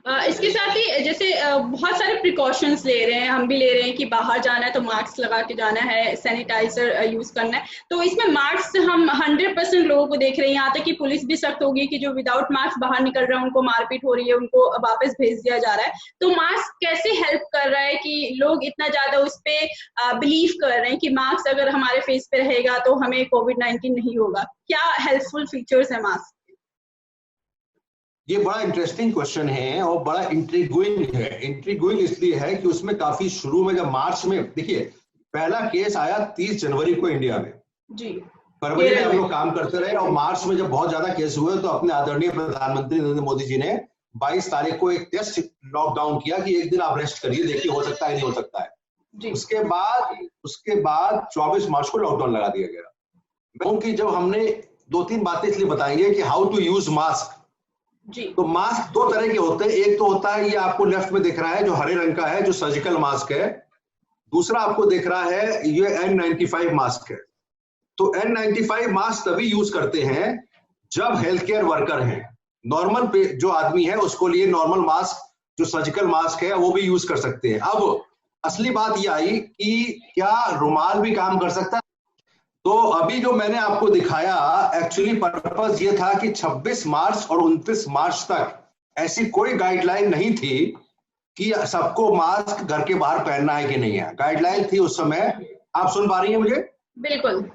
इसके साथ ही जैसे बहुत सारे प्रिकॉशंस ले रहे हैं, हम भी ले रहे हैं कि बाहर जाना है तो मास्क लगा के जाना है, सैनिटाइजर यूज करना है। तो इसमें मास्क हम 100% लोगों को देख रहे हैं, यहाँ तक कि पुलिस भी सख्त होगी कि जो विदाउट मास्क बाहर निकल रहे हैं उनको मारपीट हो रही है, उनको वापस भेज दिया जा रहा है। तो मास्क कैसे हेल्प कर रहा है कि लोग इतना ज्यादा उस पर बिलीव कर रहे हैं कि मास्क अगर हमारे फेस पे रहेगा तो हमें कोविड-19 नहीं होगा? क्या हेल्पफुल फीचर्स है मास्क? ये बड़ा इंटरेस्टिंग क्वेश्चन है और बड़ा इंट्रिग्विंग है। इंट्रिग्विंग इसलिए है कि उसमें काफी शुरू में, जब मार्च में, देखिए पहला केस आया 30 जनवरी को इंडिया में जी, फरवरी में हम लोग काम करते रहे और मार्च में जब बहुत ज्यादा केस हुए तो अपने आदरणीय प्रधानमंत्री नरेंद्र मोदी जी ने 22 तारीख को एक टेस्ट लॉकडाउन किया कि एक दिन आप रेस्ट करिए, देखिए हो सकता है नहीं हो सकता है जी। उसके बाद 24 मार्च को लॉकडाउन लगा दिया गया। क्योंकि जब हमने 2-3 बातें इसलिए बताएंगे कि हाउ टू यूज मास्क जी। तो मास्क 2 तरह के होते हैं। एक तो होता है, ये आपको लेफ्ट में दिख रहा है जो हरे रंग का है, जो सर्जिकल मास्क है। दूसरा आपको दिख रहा है ये N95 मास्क है। तो N95 मास्क तभी यूज करते हैं जब हेल्थ केयर वर्कर हैं। नॉर्मल जो आदमी है उसको लिए नॉर्मल मास्क, जो सर्जिकल मास्क है, वो भी यूज कर सकते हैं। अब असली बात ये आई कि क्या रुमाल भी काम कर सकता है? तो अभी जो मैंने आपको दिखाया, एक्चुअली पर्पस ये था कि 26 मार्च और 29 मार्च तक ऐसी कोई गाइडलाइन नहीं थी कि सबको मास्क घर के बाहर पहनना है कि नहीं है। गाइडलाइन थी उस समय। आप सुन पा रही हैं मुझे? बिल्कुल।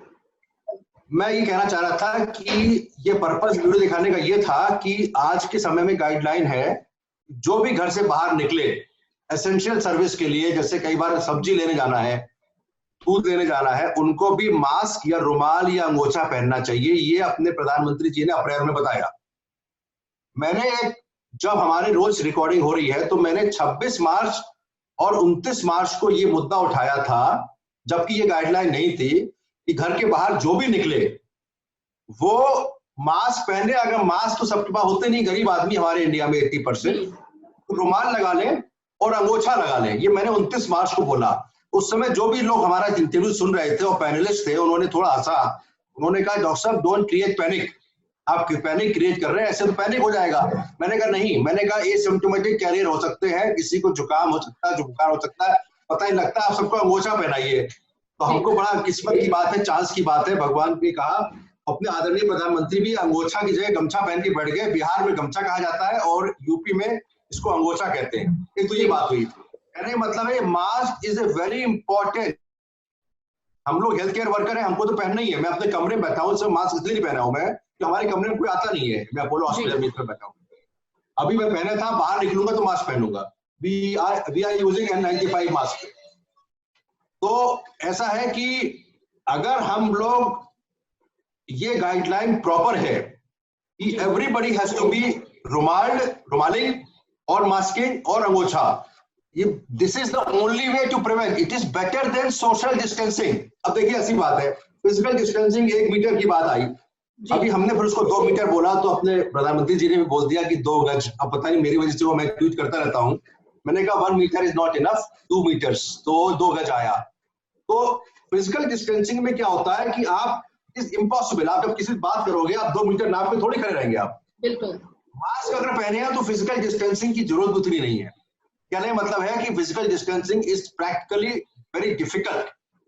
मैं ये कहना चाह रहा था कि ये पर्पस वीडियो दिखाने का ये था कि आज के समय में गाइडलाइन है, जो भी घर से बाहर निकले एसेंशियल सर्विस के लिए, जैसे कई बार सब्जी लेने जाना है, दूध लेने जाना है, उनको भी मास्क या रुमाल या अंगोछा पहनना चाहिए। ये अपने प्रधानमंत्री जी ने अप्रैल में बताया। मैंने जब हमारी रोज रिकॉर्डिंग हो रही है तो मैंने 26 मार्च और 29 मार्च को ये मुद्दा उठाया था, जबकि ये गाइडलाइन नहीं थी कि घर के बाहर जो भी निकले वो मास्क पहने। अगर मास्क तो सबके पास होते नहीं, गरीब आदमी हमारे इंडिया में 80%, तो रुमाल लगा लें और अंगोछा लगा लें। ये मैंने 29 मार्च को बोला। उस समय जो भी लोग हमारा इंटरव्यू सुन रहे थे और पैनलिस्ट थे, उन्होंने थोड़ा हंसा। उन्होंने कहा डॉक्टर साहब डोंट क्रिएट पैनिक, आप पैनिक क्रिएट कर रहे हैं, ऐसे तो पैनिक हो जाएगा। मैंने कहा नहीं, मैंने कहा ये सिम्टोमेटिक कैरियर हो सकते हैं, किसी को जुकाम हो सकता है, बुखार हो सकता है, पता नहीं लगता, आप सबको अंगोछा पहनाइए। तो हमको बड़ा किस्मत की बात है, चांस की बात है, भगवान ने कहा। अपने आदरणीय प्रधानमंत्री भी अंगोछा की जगह गमछा पहन के बैठ गए। बिहार में गमछा कहा जाता है और यूपी में इसको अंगोछा कहते हैं। एक तो ये बात हुई। कहने का मतलब है mask is a very important. हम लोग हेल्थ केयर वर्कर हैं, हमको तो पहनना ही है। मैं अपने कमरे में बैठा हूँ, सब मास्क इसलिए पहना हूं मैं कि हमारे कमरे में कोई आता नहीं है। मैं अपोलो हॉस्पिटल में बैठा हूँ, अभी मैं पहने था, बाहर निकलूंगा तो मास्क पहनूंगा। We are using N95 mask. तो ऐसा है कि अगर हम लोग, ये गाइडलाइन प्रॉपर है कि एवरीबडी हैज टू बी रुमालिंग और मास्किंग और अंगोछा। ये this is the only way to prevent. It is better than social distancing. अब देखिए ऐसी बात है, फिजिकल डिस्टेंसिंग 1 मीटर की बात आई, अभी हमने फिर उसको 2 मीटर बोला, तो अपने प्रधानमंत्री जी ने भी बोल दिया कि 2 गज। अब पता नहीं मेरी वजह से वो मैं ट्वीट करता रहता हूं। मैंने कहा 1 metre is not enough, 2 metres, तो 2 गज आया। तो फिजिकल डिस्टेंसिंग में क्या होता है कि आप इज इम्पॉसिबल, आप जब किसी से बात करोगे आप 2 मीटर नाप पे थोड़ी खड़े रहेंगे आप। बिल्कुल। मास्क अगर पहने हैं तो फिजिकल डिस्टेंसिंग की जरूरत उतनी नहीं है। कहने का मतलब है कि physical distancing is practically very difficult,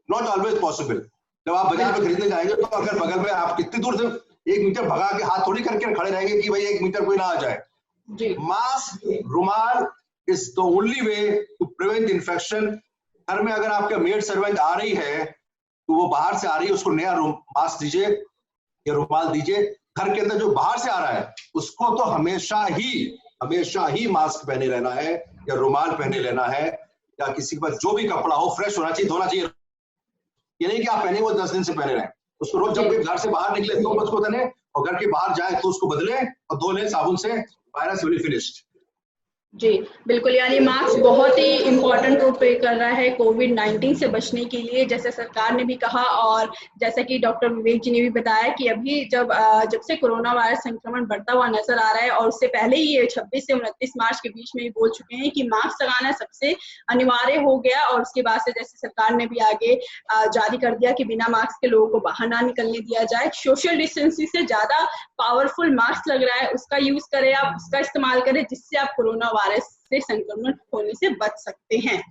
not always possible. जब आप बाजार में खरीदने जाएंगे तो अगर बगल में आप कितनी दूर से 1 मीटर भगा के हाथ थोड़ी करके खड़े रहेंगे कि भाई 1 मीटर कोई ना आ जाए जी। मास्क, रुमाल is the only way to prevent infection. घर में अगर आपका मेड सर्वेंट आ रही है तो वो बाहर से आ रही है, उसको नया मास्क दीजिए या रुमाल दीजिए। घर के अंदर जो बाहर से आ रहा है उसको तो हमेशा ही मास्क पहने रहना है या रुमाल पहने रहना है, या किसी के पास जो भी कपड़ा हो फ्रेश होना चाहिए, धोना चाहिए। ये नहीं कि आप पहने वो 10 दिन से पहने रहें। उसको रोज जब घर से बाहर निकले तो उसको पहने, और घर के बाहर जाए तो उसको बदले और धो ले साबुन से। Virus will be finished. जी बिल्कुल, यानी मास्क बहुत ही इम्पोर्टेंट रोल प्ले कर रहा है कोविड-19 से बचने के लिए, जैसे सरकार ने भी कहा और जैसा कि डॉक्टर विवेक जी ने भी बताया कि अभी जब से कोरोना वायरस संक्रमण बढ़ता हुआ नजर आ रहा है, और उससे पहले ही ये 26 से 29 मार्च के बीच में ही बोल चुके हैं कि मास्क लगाना सबसे अनिवार्य हो गया। और उसके बाद से जैसे सरकार ने भी आगे जारी कर दिया कि बिना मास्क के लोगों को बाहर ना निकलने दिया जाए। सोशल डिस्टेंसिंग से ज्यादा पावरफुल मास्क लग रहा है, उसका यूज करें आप, उसका इस्तेमाल करें, जिससे आप कोरोना वायरस से संक्रमण होने से बच सकते हैं।